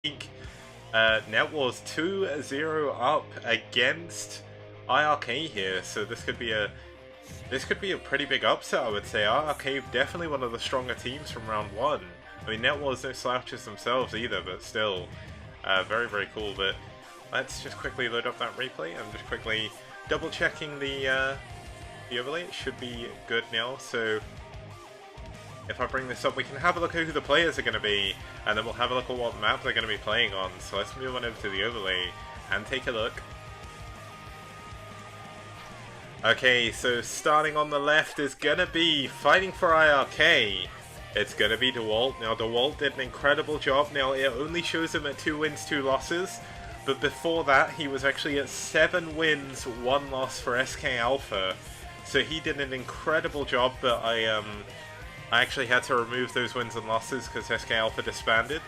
think Net Wars 2-0 up against iRk here, so this could be a pretty big upset, I would say. iRk definitely one of the stronger teams from round one. I mean, Net Wars no slouches themselves either, but still, very cool. But let's just quickly load up that replay. I'm just quickly double checking the overlay. It should be good now. So if I bring this up, we can have a look at who the players are going to be, and then we'll have a look at what map they're going to be playing on. So let's move on over to the overlay and take a look. Okay, so starting on the left is going to be fighting for iRk. It's going to be Dewalt. Now, Dewalt did an incredible job. Now, it only shows him at 2 wins, 2 losses. But before that, he was actually at 7 wins, 1 loss for SK Alpha. So he did an incredible job, but I actually had to remove those wins and losses because SK Alpha disbanded.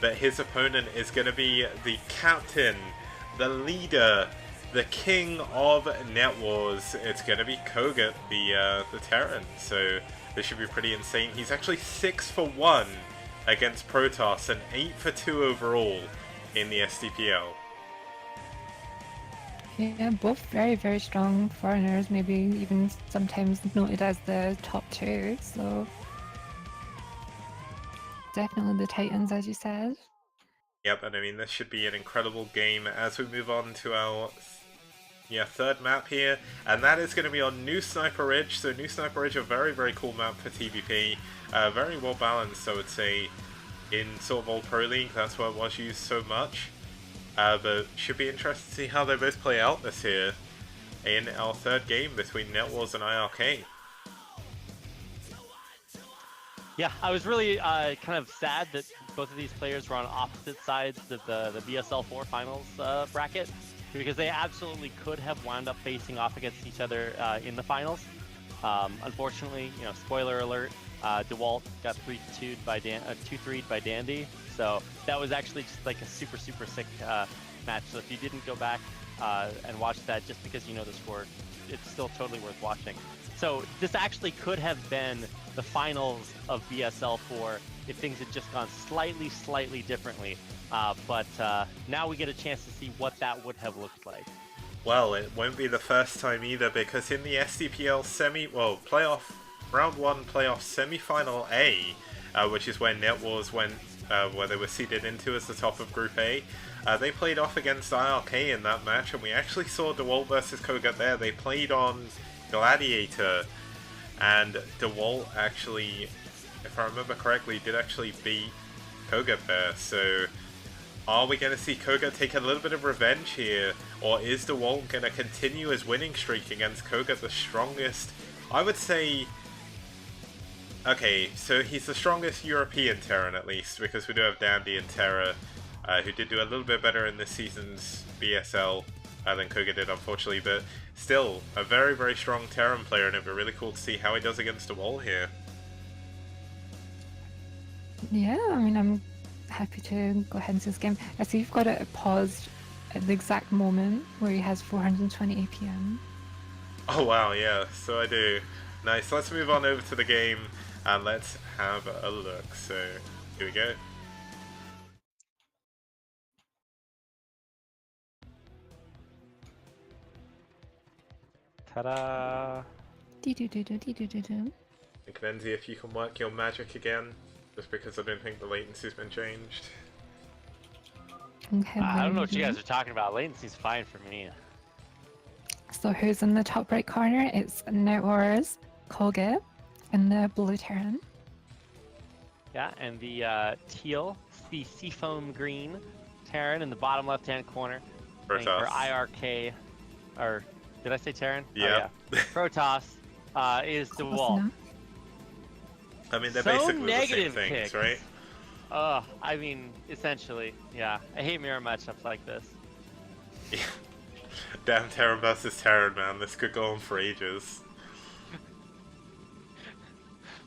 But his opponent is going to be the captain, the leader, the king of Net Wars. It's going to be Koget, the Terran. So this should be pretty insane. He's actually 6 for 1 against Protoss and 8 for 2 overall in the STPL. Yeah, both very strong foreigners, maybe even sometimes noted as the top 2, so definitely the Titans, as you said. Yep, and I mean, this should be an incredible game as we move on to our third map here, and that is going to be on New Sniper Ridge. So New Sniper Ridge, a very cool map for TVP, very well balanced, I would say, in sort of old Pro League. That's why it was used so much, but should be interesting to see how they both play out this year in our third game between Net Wars and iRk. Yeah, I was really kind of sad that both of these players were on opposite sides of the BSL 4 finals bracket, because they absolutely could have wound up facing off against each other in the finals. Unfortunately, you know, spoiler alert, Dewalt got 3-2'd by 2-3'd by Dandy. So that was actually just like a super sick match. So if you didn't go back and watch that just because you know the score, it's still totally worth watching. So this actually could have been the finals of BSL 4 if things had just gone slightly differently. But now we get a chance to see what that would have looked like. Well, it won't be the first time either, because in the STPL playoff, round 1 playoff semi-final A, which is where Net Wars went, where they were seeded into as the top of Group A, they played off against iRk in that match, and we actually saw Dewalt versus Koget there. They played on Gladiator, and Dewalt actually, if I remember correctly, did actually beat Koget there. So are we going to see Koget take a little bit of revenge here, or is Dewalt going to continue his winning streak against Koget, the strongest? I would say, okay, so he's the strongest European Terran at least, because we do have Dandy and Terra, who did do a little bit better in this season's BSL than Koget did, unfortunately, but still a very strong Terran player, and it'd be really cool to see how he does against Dewalt here. Yeah, I mean, I'm happy to go ahead and see this game. I see you've got it paused at the exact moment where he has 420 APM. Oh wow, yeah, so I do. Nice, let's move on over to the game and let's have a look. So, here we go. Ta-da! Kenzie, if you can work your magic again, just because I don't think the latency's been changed. Okay, I don't know what you guys are talking about. Latency's fine for me. So who's in the top right corner? It's Net Wars, Koget, and the blue Terran. Yeah, and the the seafoam green Terran in the bottom left-hand corner. For iRk, or did I say Terran? Yeah. Oh, yeah. Protoss is Dewalt. I mean, they're so basically negative the same things, picks. right? I mean, essentially, yeah. I hate mirror matchups like this. Yeah. Damn Terran versus Terran, man. This could go on for ages.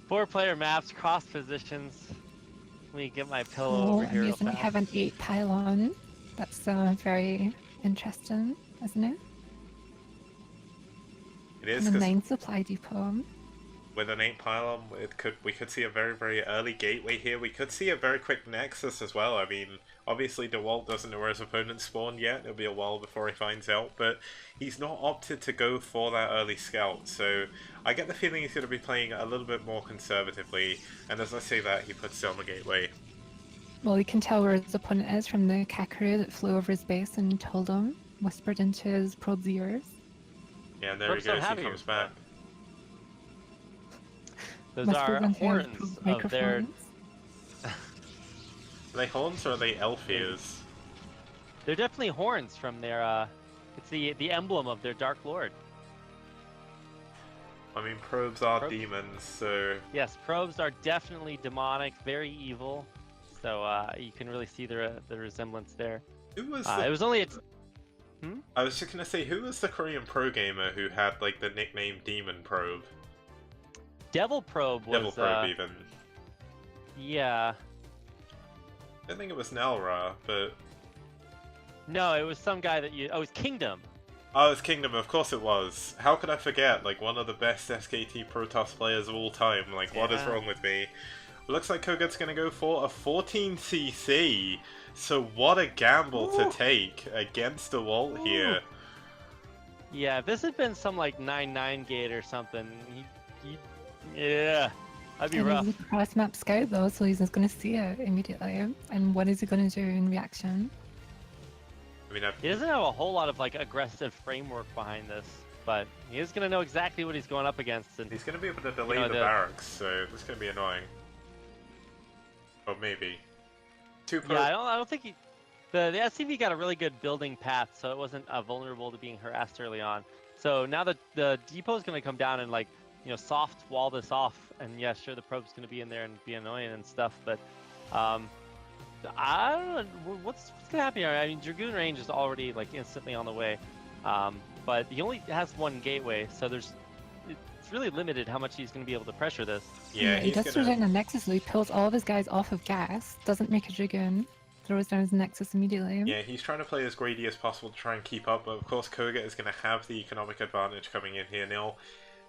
4-player maps, cross positions. Let me get my pillow over here. And we have an 8 pylon. That's very interesting, isn't it? It is. And a 9 supply depot. With an 8 pylon, we could see a very early gateway here. We could see a very quick nexus as well. I mean, Obviously, Dewalt doesn't know where his opponent's spawned yet. It'll be a while before he finds out, but he's not opted to go for that early scout, so I get the feeling he's going to be playing a little bit more conservatively, and as I say that, he puts down the gateway. Well, you can tell where his opponent is from the Kakaroo that flew over his base and told him, whispered into his probe's ears. Yeah, and there he goes, he comes back. Those Whispered are into his horns probe's of their... microphones. Are they horns or are they elf ears? They're definitely horns from their, it's the emblem of their Dark Lord. I mean, probes are demons, so... Yes, probes are definitely demonic, very evil. So you can really see the resemblance there. Who was It was only... I was just gonna say, who was the Korean pro gamer who had, like, the nickname Demon Probe? Devil Probe was... Devil Probe, even. Yeah. I don't think it was Nalra, but... No, it was some guy that you... Oh, it was Kingdom. Oh, it was Kingdom, of course it was. How could I forget? Like, one of the best SKT Protoss players of all time. Like, what is wrong with me? Looks like Koget's gonna go for a 14cc. So what a gamble to take against Dewalt here. Yeah, if this had been some, like, 9-9 gate or something, yeah, that'd be rough. He's a cross-map scout, though, so he's just going to see it immediately. And what is he going to do in reaction? I mean, He doesn't have a whole lot of, like, aggressive framework behind this, but he is going to know exactly what he's going up against. And he's going to be able to delay the barracks, so it's going to be annoying. Or maybe. Yeah, I don't think he... The SCV got a really good building path, so it wasn't vulnerable to being harassed early on. So now that the depot is going to come down and, like, you know, soft wall this off, and yeah, sure, the probe's going to be in there and be annoying and stuff, but I don't know what's going to happen here. I mean, Dragoon range is already, like, instantly on the way, but he only has one gateway, so it's really limited how much he's going to be able to pressure this. Yeah, he does throw down a Nexus, so he pulls all of his guys off of gas, doesn't make a Dragoon, throws down his Nexus immediately. Yeah, he's trying to play as greedy as possible to try and keep up, but of course Koget is going to have the economic advantage coming in here. Now,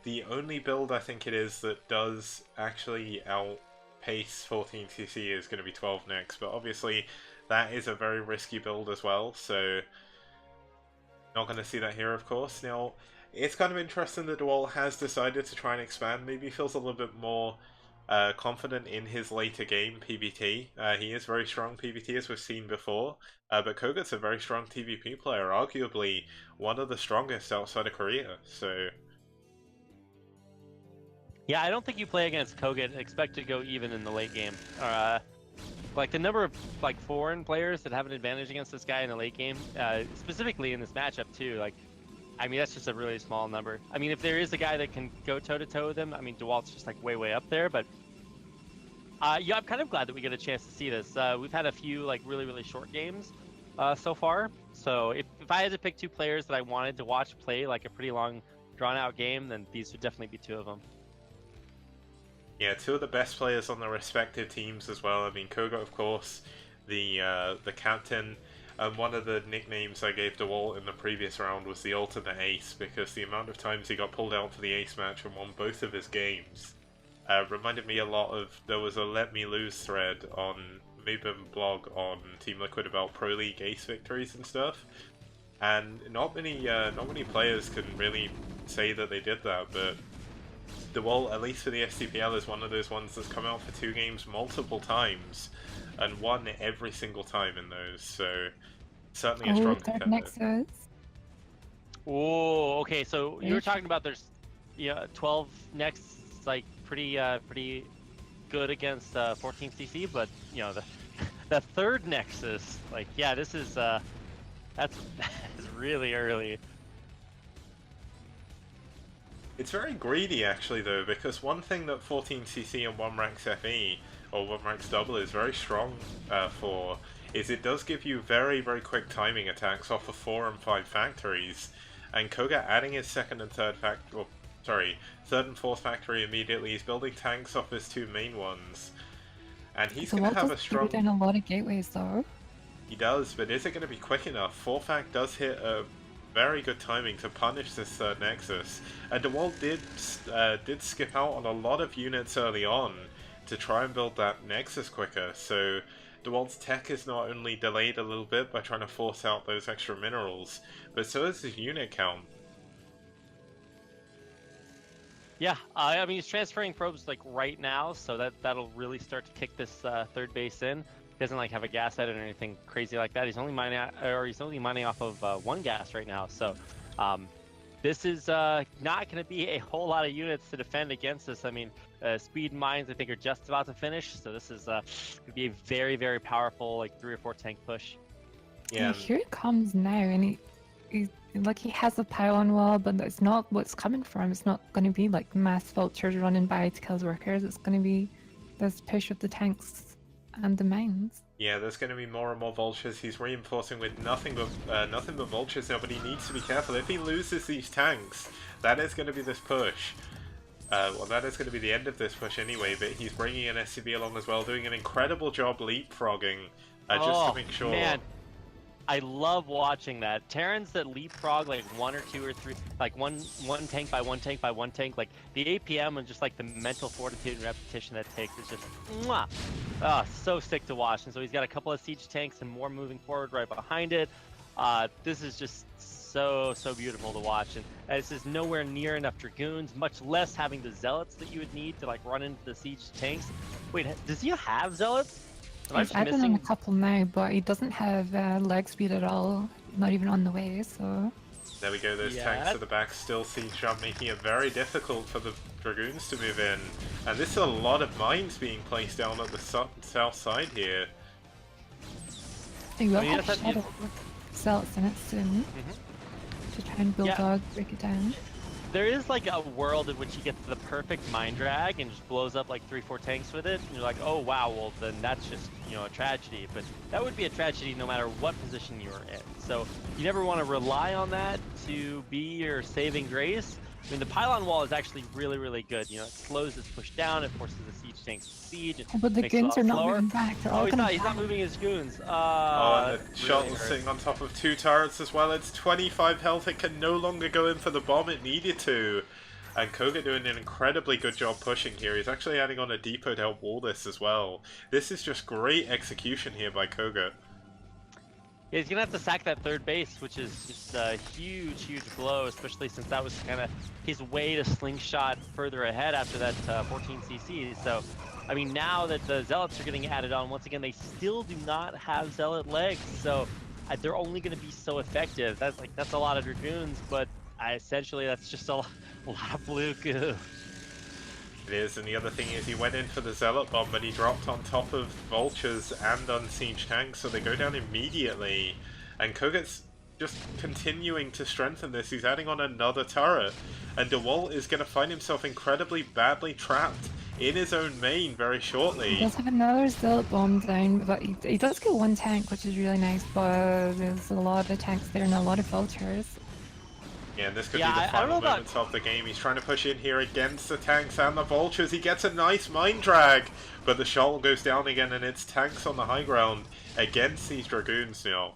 the only build I think it is that does actually outpace 14cc is going to be 12 next, but obviously that is a very risky build as well, so not going to see that here, of course. Now, it's kind of interesting that Dewalt has decided to try and expand. Maybe he feels a little bit more confident in his later game, PvT. He is very strong PvT, as we've seen before, but Koget's a very strong TvP player, arguably one of the strongest outside of Korea, so... Yeah, I don't think you play against Koget and expect to go even in the late game. Like, the number of, like, foreign players that have an advantage against this guy in the late game, specifically in this matchup, too, like, I mean, that's just a really small number. I mean, if there is a guy that can go toe-to-toe with him, I mean, Dewalt's just, like, way up there, but... yeah, I'm kind of glad that we get a chance to see this. We've had a few, like, really short games so far, so if I had to pick two players that I wanted to watch play, like, a pretty long, drawn-out game, then these would definitely be two of them. Yeah, two of the best players on their respective teams as well. I mean, Koget, of course, the captain, and one of the nicknames I gave Dewalt in the previous round was the ultimate ace, because the amount of times he got pulled out for the ace match and won both of his games reminded me a lot of, there was a Let Me Lose thread on Mubin blog on Team Liquid about Pro League ace victories and stuff, and not many players can really say that they did that, but Dewalt, at least for the STPL, is one of those ones that's come out for 2 games multiple times and won every single time in those, so certainly a strong contender. Nexus. Oh, okay, so you were talking about there's 12 next, like, pretty good against 14cc, but, you know, the third Nexus, like, yeah, this is, that's really early. It's very greedy, actually, though, because one thing that 14cc and 1-Ranks FE, or 1-Ranks Double, is very strong for, is it does give you very quick timing attacks off of 4 and 5 factories, and Koget adding his third and fourth factory immediately. He's building tanks off his 2 main ones, and he's going to have a strong... down a lot of gateways, though. He does, but is it going to be quick enough? 4-Fac does hit a very good timing to punish this third Nexus, and Dewalt did skip out on a lot of units early on to try and build that Nexus quicker, so Dewalt's tech is not only delayed a little bit by trying to force out those extra minerals, but so is his unit count. Yeah, I mean, he's transferring probes like right now, so that'll really start to kick this third base in. He doesn't like have a gas edit or anything crazy like that. He's only mining off of one gas right now, so this is not going to be a whole lot of units to defend against this. I mean, speed mines I think are just about to finish, so this is going to be a very, very powerful like 3 or 4 tank push. Yeah, here it comes now, and he has a pylon wall, but it's not what's coming from. It's not going to be like mass vultures running by to kill his workers. It's going to be this push of the tanks and the mines. Yeah, there's going to be more and more vultures. He's reinforcing with nothing but vultures now, but he needs to be careful. If he loses these tanks, that is going to be this push. Well, that is going to be the end of this push anyway, but he's bringing an SCB along as well, doing an incredible job leapfrogging, just to make sure... Man. I love watching that. Terrans that leapfrog like 1 or 2 or 3, like one tank by one tank by one tank, like the APM and just like the mental fortitude and repetition that takes is just mwah! Oh, so sick to watch. And so he's got a couple of siege tanks and more moving forward right behind it. This is just so beautiful to watch, and this is nowhere near enough dragoons, much less having the zealots that you would need to like run into the siege tanks. Wait, does he have zealots? He's added on a couple now, but he doesn't have leg speed at all, not even on the way, so... There we go, those tanks at the back still siege jump, making it very difficult for the Dragoons to move in. And this is a lot of mines being placed down at the south side here. He will have shadow zealots in it soon, to try and bulldog break it down. There is like a world in which he gets the perfect mine drag and just blows up like 3-4 tanks with it, and you're like, oh wow, well then that's just, you know, a tragedy. But that would be a tragedy no matter what position you were in. So you never want to rely on that to be your saving grace. I mean, the pylon wall is actually really good. You know, it slows its push down, it forces the siege tanks to siege. But the goons are not moving back. They're all he's not moving his goons. And the shuttle's sitting on top of 2 turrets as well. It's 25 health. It can no longer go in for the bomb it needed to. And koget doing an incredibly good job pushing here. He's actually adding on a depot to help wall this as well. This is just great execution here by koget. Yeah, he's gonna have to sack that third base, which is just a huge blow, especially since that was kind of his way to slingshot further ahead after that 14 CC. So, I mean, now that the zealots are getting added on, once again, they still do not have zealot legs, so they're only gonna be so effective. That's a lot of dragoons, but essentially that's just a lot of blue goo. It is, and the other thing is he went in for the zealot bomb, but he dropped on top of vultures and on siege tanks, so they go down immediately. And koget's just continuing to strengthen this. He's adding on another turret, and Dewalt is going to find himself incredibly badly trapped in his own main very shortly. He does have another zealot bomb down, but he does get 1 tank, which is really nice, but there's a lot of tanks there and a lot of vultures. Yeah, and this could be the final moments of the game. He's trying to push in here against the tanks and the vultures. He gets a nice mine drag, but the shuttle goes down again, and it's tanks on the high ground against these dragoons now.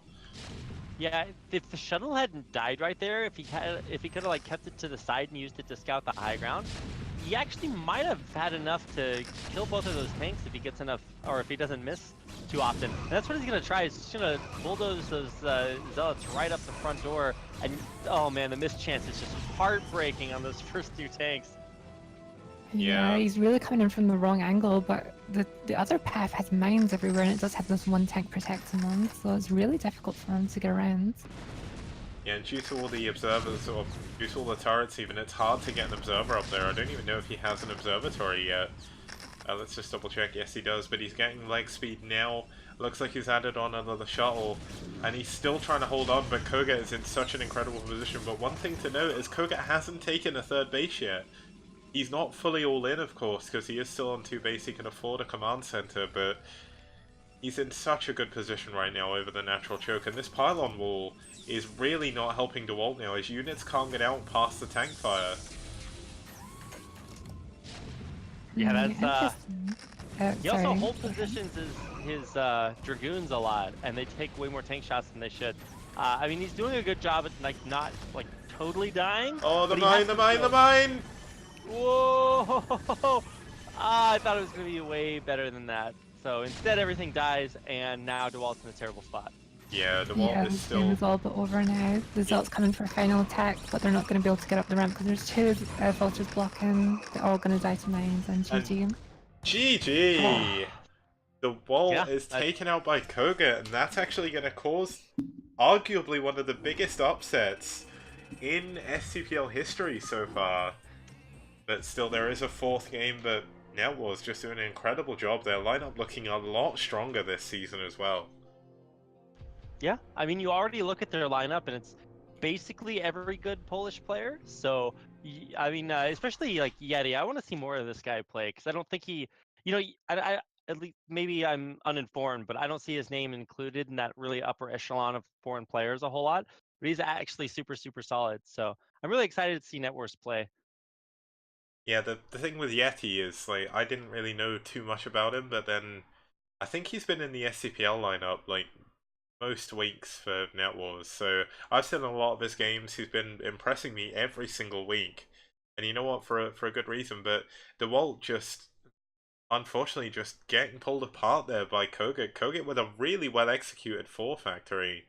Yeah, if the shuttle hadn't died right there, if he could have like kept it to the side and used it to scout the high ground, he actually might have had enough to kill both of those tanks if he gets enough, or if he doesn't miss too often. And that's what he's gonna try. He's just gonna bulldoze those zealots right up the front door. And oh man, the missed chance is just heartbreaking on those first 2 tanks. Yeah, he's really coming in from the wrong angle, but the other path has mines everywhere, and it does have this 1 tank protecting them, so it's really difficult for him to get around. Yeah, and due to all the observers, or due to all the turrets even, it's hard to get an observer up there. I don't even know if he has an observatory yet. Let's just double check. Yes, he does, but he's getting leg speed now. Looks like he's added on another shuttle, and he's still trying to hold on, but koget is in such an incredible position. But one thing to note is koget hasn't taken a 3rd base yet. He's not fully all in, of course, because he is still on 2 base. He can afford a command center, but he's in such a good position right now over the natural choke, and this pylon wall is really not helping Dewalt now. His units can't get out past the tank fire. Yeah, that's he also holds positions his dragoons a lot, and they take way more tank shots than they should. I mean, he's doing a good job at like not like totally dying. Oh, the mine! Whoa! I thought it was gonna be way better than that. So instead, everything dies, and now Dewalt's in a terrible spot. Yeah, Dewalt Yeah, is this still... game is all but over now. The Zelt's coming for a final attack, but they're not going to be able to get up the ramp because there's two vultures blocking. They're all going to die to mines and GG. GG! Dewalt Yeah, is taken out by Koget, and that's actually going to cause arguably one of the biggest upsets in STPL history so far. But still, there is a fourth game, but NetWar's just doing an incredible job. Their lineup looking a lot stronger this season as well. Yeah, I mean, you already look at their lineup, and it's basically every good Polish player. So, I mean, especially like Yeti, I want to see more of this guy play because I don't think he, at least maybe I'm uninformed, but I don't see his name included in that really upper echelon of foreign players a whole lot. But he's actually super, super solid. So I'm really excited to see NetWars play. Yeah, the thing with Yeti is, like, I didn't really know too much about him, but then I think he's been in the SCPL lineup, like, most weeks for NetWars, so I've seen a lot of his games. He's been impressing me every single week, and you know what, for a good reason. But Dewalt just, unfortunately, just getting pulled apart there by Koget. Koget with a really well executed 4-factory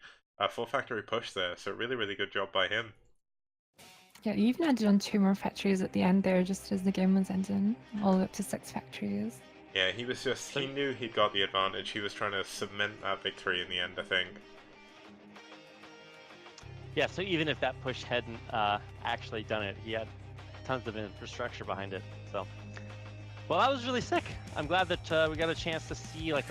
push there, so really good job by him. Yeah, you even added on 2 more factories at the end there, just as the game was ending, all the way up to 6 factories. Yeah, he was just, he knew he'd got the advantage. He was trying to cement that victory in the end, I think. Yeah, so even if that push hadn't actually done it, he had tons of infrastructure behind it. So, well, that was really sick. I'm glad that we got a chance to see like